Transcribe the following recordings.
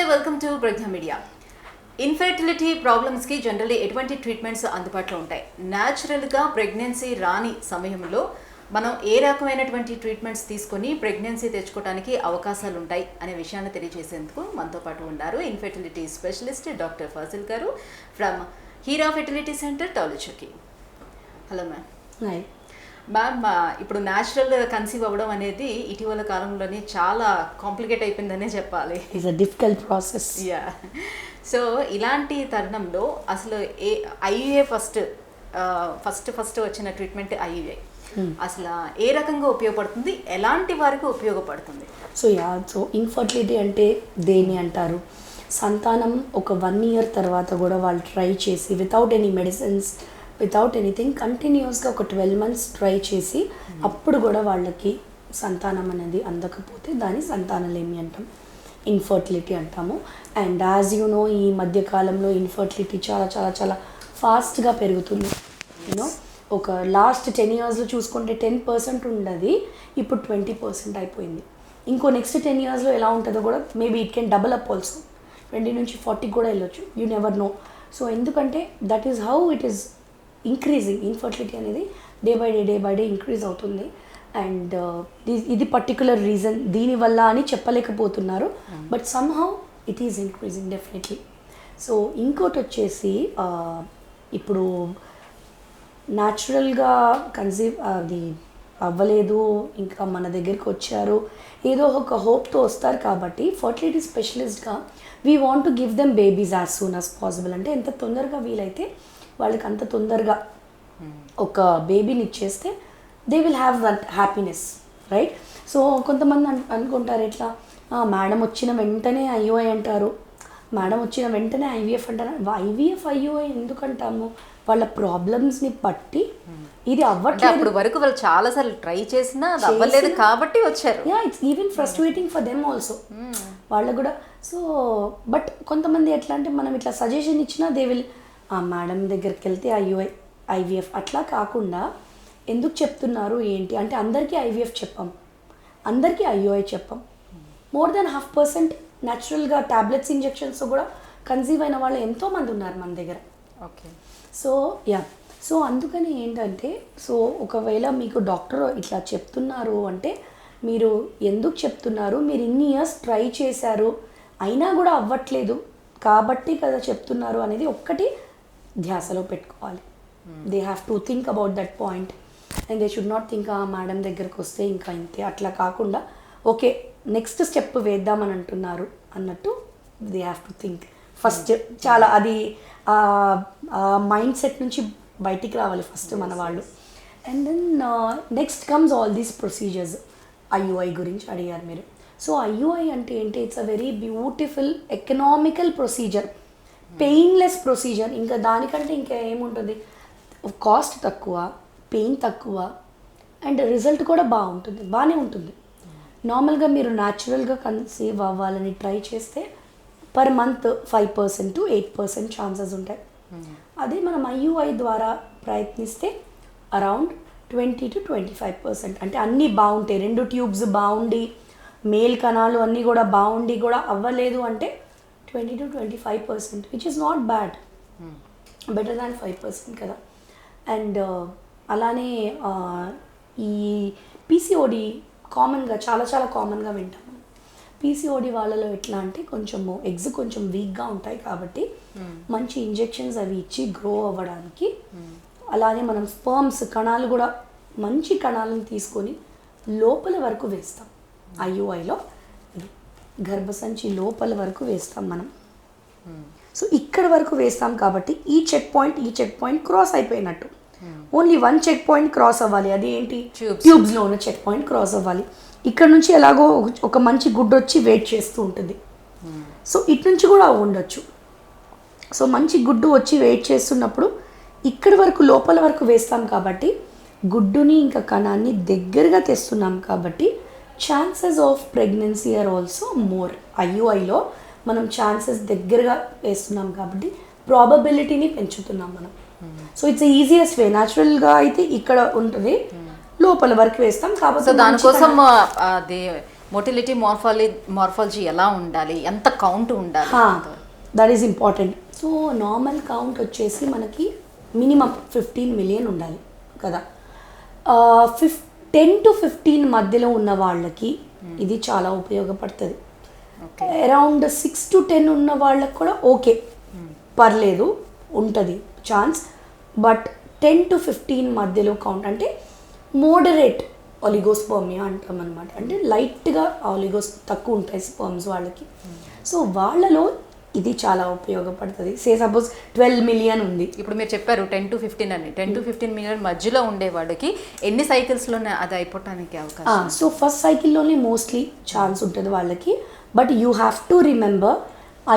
Welcome to Pragna media. Infertility ప్రాబ్లమ్స్కి generally ఎటువంటి treatments అందుబాటులో ఉంటాయి? న్యాచురల్గా ప్రెగ్నెన్సీ రాని సమయంలో మనం ఏ రకమైనటువంటి ట్రీట్మెంట్స్ తీసుకొని ప్రెగ్నెన్సీ తెచ్చుకోవడానికి అవకాశాలు ఉంటాయి అనే విషయాన్ని తెలియజేసేందుకు మనతో పాటు ఉన్నారు ఇన్ఫెర్టిలిటీ స్పెషలిస్ట్ డాక్టర్ ఫాజిల్ గారు ఫ్రమ్ హీరా ఫెర్టిలిటీ సెంటర్ టాలుచకి. Hello ma'am. హాయ్ మ్యామ్, ఇప్పుడు న్యాచురల్ కన్సీవ్ అవ్వడం అనేది ఇటీవల కాలంలోనే చాలా కాంప్లికేట్ అయిపోయిందనే చెప్పాలి. It's a difficult process. Yeah. So ఇలాంటి తరుణంలో అసలు ఐయుఏ ఫస్ట్ వచ్చిన ట్రీట్మెంట్ ఐయుఏ అసలు ఏ రకంగా ఉపయోగపడుతుంది, ఎలాంటి వారికి ఉపయోగపడుతుంది? సో ఇన్ఫర్టిలిటీ అంటే దేని అంటారు? సంతానం ఒక 1 year తర్వాత కూడా వాళ్ళు ట్రై చేసి without any medicines without anything కంటిన్యూస్గా ఒక 12 months ట్రై చేసి అప్పుడు కూడా వాళ్ళకి సంతానం అనేది అందకపోతే దాన్ని సంతానలేమి అంటాం, ఇన్ఫర్టిలిటీ అంటాము. అండ్ యాజ్ యూ నో ఈ మధ్యకాలంలో ఇన్ఫర్టిలిటీ చాలా చాలా చాలా ఫాస్ట్గా పెరుగుతుంది. యూనో ఒక లాస్ట్ 10 yearsలో చూసుకుంటే 10% ఉండదు, ఇప్పుడు 20% అయిపోయింది. ఇంకో నెక్స్ట్ 10 yearsలో ఎలా ఉంటుందో కూడా maybe it can double up also, 20 నుంచి 40 కూడా వెళ్ళొచ్చు, యూ నెవర్ నో. సో ఎందుకంటే that is how it is increasing. Infertility అనేది డే బై డే ఇంక్రీజ్ అవుతుంది. అండ్ ఇది పర్టికులర్ రీజన్ దీనివల్ల అని చెప్పలేకపోతున్నారు, but somehow it is increasing definitely. So ఇంకోటి వచ్చేసి ఇప్పుడు న్యాచురల్గా కన్సీవ్ అది అవ్వలేదు, ఇంకా మన దగ్గరికి వచ్చారు, ఏదో ఒక హోప్తో వస్తారు కాబట్టి ఫర్టిలిటీ స్పెషలిస్ట్గా we want to give them babies as soon as possible. అంటే ఎంత తొందరగా వీలైతే వాళ్ళకి అంత తొందరగా ఒక బేబీని ఇచ్చేస్తే they will have that happiness, right? So కొంతమంది అనుకుంటారు ఎట్లా, మేడం వచ్చిన వెంటనే ఐయుఐ అంటారు, మేడం వచ్చిన వెంటనే ఐవీఎఫ్ అంటారు. ఐవీఎఫ్ ఐయుఐ ఎందుకంటాము? వాళ్ళ ప్రాబ్లమ్స్ని బట్టి ఇది అవ్వట్లేదు. అప్పుడు వరకు వాళ్ళు చాలాసార్లు ట్రై చేసినా అది అవ్వలేదు కాబట్టి వచ్చారు. Yeah, it's even frustrating for them also, వాళ్ళకు కూడా. సో బట్ కొంతమంది ఎట్లా అంటే మనం ఇట్లా సజెషన్ ఇచ్చినా దే విల్ మేడం దగ్గరికి వెళ్తే ఐవీఎఫ్ అట్లా కాకుండా ఎందుకు చెప్తున్నారు ఏంటి అంటే అందరికీ ఐవీఎఫ్ చెప్పాం, అందరికీ ఐయుఐ చెప్పాం. మోర్ దెన్ 0.5% న్యాచురల్గా ట్యాబ్లెట్స్ ఇంజెక్షన్స్ కూడా కన్సీవ్ అయిన వాళ్ళు ఎంతోమంది ఉన్నారు మన దగ్గర. ఓకే. సో అందుకని ఏంటంటే, సో ఒకవేళ మీకు డాక్టర్ ఇట్లా చెప్తున్నారు అంటే మీరు ఎందుకు చెప్తున్నారు, మీరు ఇన్ని ఇయర్స్ ట్రై చేశారు అయినా కూడా అవ్వట్లేదు కాబట్టి కదా చెప్తున్నారు అనేది ఒక్కటి ధ్యాసలో పెట్టుకోవాలి. They have to think about that point and they should not think madam దగ్గరకు వస్తే ఇంకా ఇంతే, అట్లా కాకుండా ఓకే నెక్స్ట్ స్టెప్ వేద్దామని అంటున్నారు అన్నట్టు they have to think first. చాలా అది మైండ్ సెట్ నుంచి బయటికి రావాలి ఫస్ట్ మన వాళ్ళు. And then next comes all these procedures. IUI గురించి అడిగారు మీరు. సో ఐయుఐ అంటే ఏంటి? It's a very beautiful economical procedure, painless procedure. ఇంకా దానికంటే ఇంకా ఏముంటుంది? కాస్ట్ తక్కువ, పెయిన్ తక్కువ అండ్ రిజల్ట్ కూడా బాగానే ఉంటుంది. నార్మల్గా మీరు న్యాచురల్గా కన్సీవ్ అవ్వాలని ట్రై చేస్తే పర్ మంత్ 5% to 8% ఛాన్సెస్ ఉంటాయి. అదే మనం ఐయుఐ ద్వారా ప్రయత్నిస్తే అరౌండ్ 20 to 25%. అంటే అన్నీ బాగుంటాయి, 2 ట్యూబ్స్ బాగుండి మేల్ కణాలు అన్నీ కూడా బాగుండి కూడా అవ్వలేదు అంటే 20 to 25%, which is not bad, better than 5% కదా. అండ్ అలానే ఈ పీసీఓడి కామన్గా చాలా చాలా కామన్గా వింటాము. పీసీఓడి వాళ్ళలో ఎట్లా అంటే కొంచెము ఎగ్స్ కొంచెం వీక్గా ఉంటాయి కాబట్టి మంచి ఇంజెక్షన్స్ అవి ఇచ్చి గ్రో అవ్వడానికి, అలానే మనం స్పర్మ్స్ కణాలు కూడా మంచి కణాలను తీసుకొని లోపల వరకు వేస్తాం. ఐయుఐలో గర్భసంచి లోపల వరకు వేస్తాం మనం. సో ఇక్కడ వరకు వేస్తాం కాబట్టి ఈ చెక్ పాయింట్ క్రాస్ అయిపోయినట్టు. ఓన్లీ 1 చెక్ పాయింట్ క్రాస్ అవ్వాలి, అది ఏంటి? ట్యూబ్స్లో ఉన్న చెక్ పాయింట్ క్రాస్ అవ్వాలి. ఇక్కడ నుంచి ఎలాగో ఒక మంచి గుడ్డు వచ్చి వెయిట్ చేస్తూ ఉంటుంది. సో ఇటు నుంచి కూడా ఉండొచ్చు. సో మంచి గుడ్డు వచ్చి వెయిట్ చేస్తున్నప్పుడు ఇక్కడి వరకు లోపల వరకు వేస్తాం కాబట్టి గుడ్డుని ఇంకా కణాన్ని దగ్గరగా తెస్తున్నాం కాబట్టి chances of pregnancy are also more. ఐయుఐలో మనం ఛాన్సెస్ దగ్గరగా వేస్తున్నాం కాబట్టి ప్రాబబిలిటీని పెంచుతున్నాం మనం. So it's easiest way. న్యాచురల్గా అయితే ఇక్కడ ఉంటుంది, లోపల వరకు వేస్తాం కాబట్టి దానికోసం అది మొటిలిటీ మార్ఫాలజీ ఎలా ఉండాలి, ఎంత కౌంట్ ఉండాలి? That is important. So normal count వచ్చేసి మనకి మినిమం 15 మిలియన్ ఉండాలి కదా. 10 to 15 మధ్యలో ఉన్న వాళ్ళకి ఇది చాలా ఉపయోగపడుతుంది. అరౌండ్ 6 to 10 ఉన్న వాళ్ళకి కూడా ఓకే, పర్లేదు, ఉంటుంది ఛాన్స్. బట్ 10 to 15 మధ్యలో కౌంట్ అంటే మోడరేట్ ఒలిగోస్పర్మియా అంటాం అనమాట. అంటే లైట్గా ఒలిగోస్ తక్కువ ఉంటాయి స్పర్మ్స్ వాళ్ళకి. సో వాళ్ళలో ఇది చాలా ఉపయోగపడుతుంది. సే సపోజ్ 12 మిలియన్ ఉంది, ఇప్పుడు మీరు చెప్పారు 10 to 15 అని. 10 to 15 మిలియన్ మధ్యలో ఉండేవాడికి ఎన్ని సైకిల్స్లోనే అది అయిపోవటానికి అవకాశం? సో ఫస్ట్ సైకిల్లోనే మోస్ట్లీ ఛాన్స్ ఉంటుంది వాళ్ళకి. But you have to remember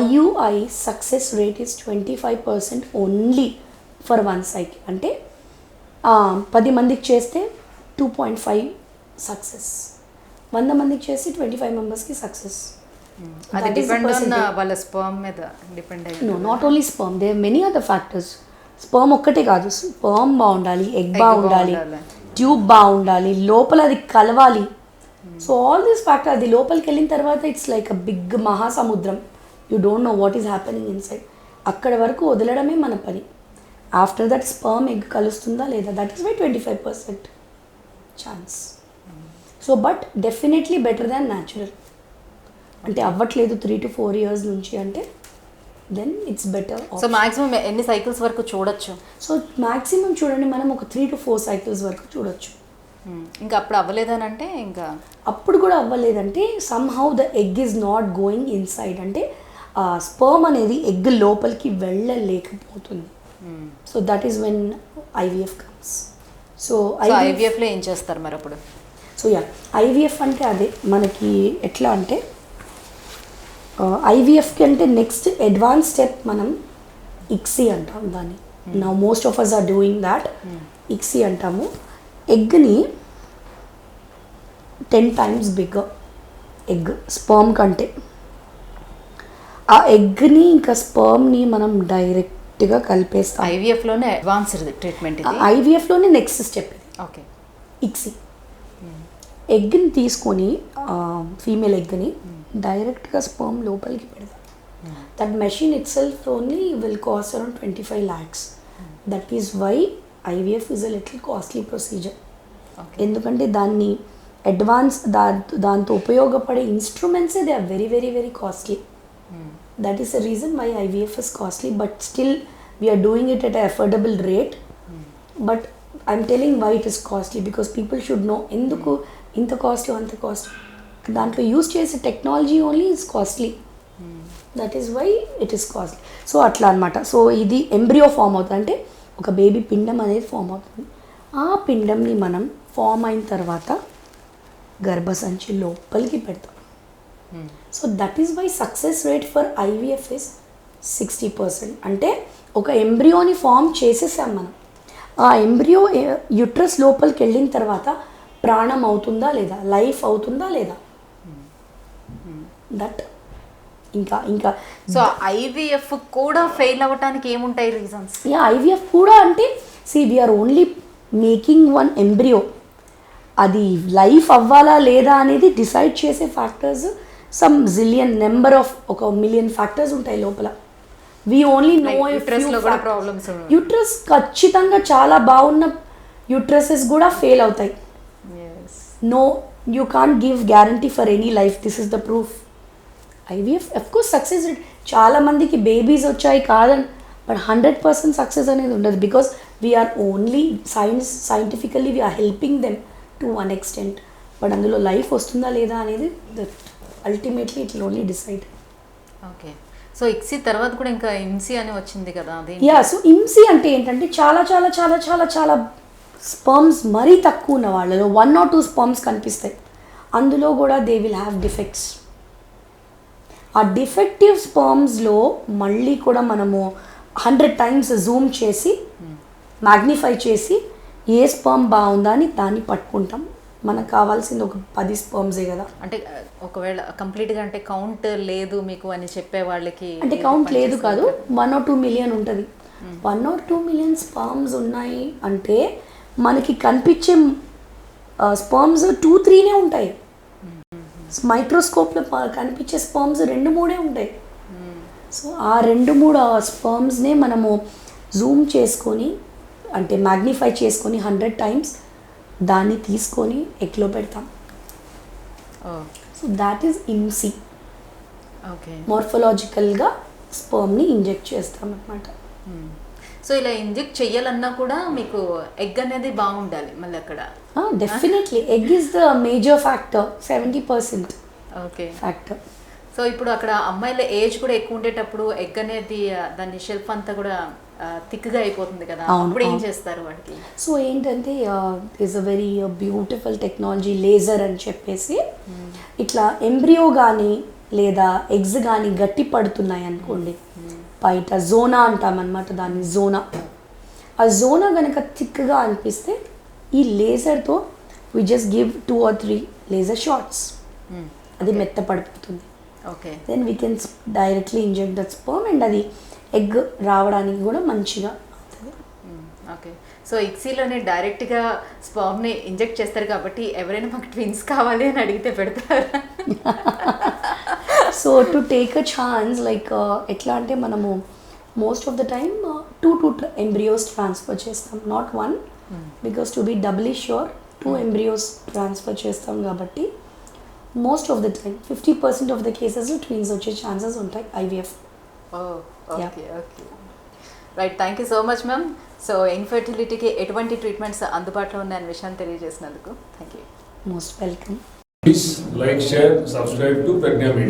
IUI success rate is 25% only for 1 cycle. అంటే 10 మందికి చేస్తే 2.5 సక్సెస్, 100 మందికి చేస్తే 25 మెంబర్స్కి సక్సెస్. అది డిపెండ్ ఆన్ వాళ్ళ స్పర్మ్ మీద డిపెండ్ అయ్యి. No, not only sperm, there many other factors. Sperm ఒక్కటే కాదు, స్పర్మ్ బాగుండాలి, ఎగ్ బాగుండాలి, ట్యూబ్ బాగుండాలి, లోపల అది కలవాలి. సో ఆల్ దిస్ ఫ్యాక్టర్, అది లోపలికి వెళ్ళిన తర్వాత ఇట్స్ లైక్ అ బిగ్ మహాసముద్రం. You don't know what is happening inside. అక్కడ వరకు వదలడమే మన పని. ఆఫ్టర్ దట్ స్పర్మ్ ఎగ్ కలుస్తుందా లేదా, that is by 25% chance. So but definitely better than natural. అంటే అవ్వట్లేదు 3 to 4 years నుంచి అంటే then it's better. So maximum ఎన్ని సైకిల్స్ వరకు చూడొచ్చు? సో మాక్సిమం చూడండి, మనం ఒక 3 to 4 సైకిల్స్ వరకు చూడొచ్చు. ఇంకా అప్పుడు అవ్వలేదని అంటే, ఇంకా అప్పుడు కూడా అవ్వలేదంటే somehow the egg is not going inside. అంటే స్పర్మ్ అనేది ఎగ్ లోపలికి వెళ్ళలేకపోతుంది. So that is when IVF comes. So IVFలో ఏం చేస్తారు మరి అప్పుడు? సో IVF అంటే అదే మనకి ఎట్లా అంటే IVFకి అంటే నెక్స్ట్ అడ్వాన్స్ స్టెప్ మనం ICSI అంటాం దాన్ని. Now most of us are doing that. ICSI అంటాము. ఎగ్ని 10 times బిగ్గర్ ఎగ్ స్పర్మ్ కంటే. ఆ ఎగ్ని ఇంకా స్పర్మ్ని మనం డైరెక్ట్గా కలిపేస్తాం. IVFలోనే అడ్వాన్స్డ్ ట్రీట్మెంట్ ఇది. IVFలోనే నెక్స్ట్ స్టెప్ ఇది. ఓకే. ICSI ఎగ్ని తీసుకొని ఫీమేల్ ఎగ్ని డైరెక్ట్గా స్పర్మ్ లోపలికి పెడతాం. That machine itself only will cost around 25 lakhs. That is why IVF is a little costly procedure. ఎందుకంటే దాన్ని అడ్వాన్స్ దాంతో ఉపయోగపడే ఇన్స్ట్రుమెంట్సే they are very very very costly. That is the reason why IVF is costly. But still we are doing it at a affordable rate. But I'm telling why it is costly because people should know ఎందుకు ఇంత cost అంత cost. దాంట్లో use చేసే technology only is costly. That is why it is costly. So అట్లా అనమాట. So ఇది embryo form అవుతుంది, అంటే ఒక బేబీ పిండం అనేది ఫామ్ అవుతుంది. ఆ పిండంని మనం ఫామ్ అయిన తర్వాత గర్భసంచి లోపలికి పెడతాం. So that is why success rate for IVF is 60%. అంటే ఒక ఎంబ్రియోని ఫామ్ చేసేసాం మనం. ఆ ఎంబ్రియో యుట్రస్ లోపలికి వెళ్ళిన తర్వాత ప్రాణం అవుతుందా లేదా, లైఫ్ అవుతుందా లేదా, దట్ ఇంకా ఇంకా సో IVF కూడా ఫెయిల్ అవ్వటానికి ఏముంటాయి రీజన్స్? IVF కూడా అంటే we're only making one embryo. అది లైఫ్ అవ్వాలా లేదా అనేది డిసైడ్ చేసే factors some zillion number of 1 million factors ఉంటాయి లోపల. వి ఓన్లీ నో యూట్రస్ ఖచ్చితంగా చాలా బాగున్న యూట్రసెస్ కూడా ఫెయిల్ అవుతాయి. No, you can't give guarantee for any life. This is the proof. IVF of course success rate చాలా మందికి బేబీస్ వచ్చాయి కాదని, బట్ 100% సక్సెస్ అనేది ఉండదు. Because we're only scientifically we're helping them to one extent. But అందులో life వస్తుందా లేదా అనేది ultimately it will only decide. Okay. So ICSI తర్వాత కూడా ఇంకా IMSI అని వచ్చింది కదా. సో IMSI అంటే ఏంటంటే చాలా చాలా చాలా చాలా చాలా స్పర్మ్స్ మరీ తక్కువ ఉన్న వాళ్ళలో 1 or 2 స్పర్మ్స్ కనిపిస్తాయి. అందులో కూడా దే విల్ హ్యావ్ డిఫెక్ట్స్. ఆ డిఫెక్టివ్ స్పర్మ్స్లో మళ్ళీ కూడా మనము 100 times జూమ్ చేసి మ్యాగ్నిఫై చేసి ఏ స్పర్మ్ బాగుందా అని దాన్ని పట్టుకుంటాం. మనకు కావాల్సింది ఒక 10 స్పర్మ్సే కదా. అంటే ఒకవేళ కంప్లీట్గా అంటే కౌంట్ లేదు మీకు అని చెప్పే వాళ్ళకి, అంటే కౌంట్ లేదు కాదు, 1 or 2 million ఉంటుంది. 1 or 2 million స్పర్మ్స్ ఉన్నాయి అంటే మనకి కనిపించే స్పర్మ్స్ 2-3 ఉంటాయి. మైక్రోస్కోప్లో కనిపించే స్పర్మ్స్ 2-3 ఉంటాయి. సో ఆ 2-3 స్పర్మ్స్నే మనము జూమ్ చేసుకొని అంటే మ్యాగ్నిఫై చేసుకొని 100 టైమ్స్ దాన్ని తీసుకొని ఎగ్లో పెడతాం. So that is IMSI. Okay. మార్ఫలాజికల్గా స్పర్మ్ని ఇంజెక్ట్ చేస్తాం అన్నమాట. సో ఇలా ఇంజెక్ట్ చెయ్యాలన్నా కూడా మీకు ఎగ్ అనేది బాగుండాలి మళ్ళీ అక్కడ. Definitely egg is the major factor, 70% okay factor. So ఇప్పుడు అక్కడ అమ్మాయిల ఏజ్ కూడా ఎక్కువ ఉండేటప్పుడు ఎగ్ అనేది దాని షెల్ఫ్ అంతా కూడా థిక్గా అయిపోతుంది కదా, అప్పుడు ఏం చేస్తారు వాటికి? సో ఏంటంటే is a very beautiful technology laser అని చెప్పేసి ఇట్లా ఎంబ్రియో కానీ లేదా ఎగ్స్ కానీ గట్టి పడుతున్నాయి అనుకోండి, బయట జోనా అంటామన్నమాట దాన్ని, జోనా. ఆ జోనా కనుక థిక్గా అనిపిస్తే ఈ లేజర్తో we just give 2 or 3 laser shots, అది మెత్త పడిపోతుంది. Okay. Then we can directly inject that sperm and అది ఎగ్ రావడానికి కూడా మంచిగా అవుతుంది. ఓకే. సో ఇక్సీలోనే డైరెక్ట్గా స్పర్మ్ని ఇంజెక్ట్ చేస్తారు కాబట్టి ఎవరైనా మాకు ట్విన్స్ కావాలి అని అడిగితే పెడతారు. So to take a chance like ఎట్లా అంటే మనము most of the time 2 embryos transfer చేస్తాం, not 1, because to be doubly sure 2 embryos transfer చేస్తాం కాబట్టి most of the time 50% of the cases twins వచ్చే ఛాన్సెస్ ఉంటాయి IVF. Okay okay right. Thank you so much ma'am. So ఇన్ఫర్టిలిటీకి ఎటువంటి treatments అందుబాటులో ఉన్నాయనే విషయాన్ని తెలియజేసినందుకు thank you. Most welcome. Please like, share, subscribe to Pragna Media.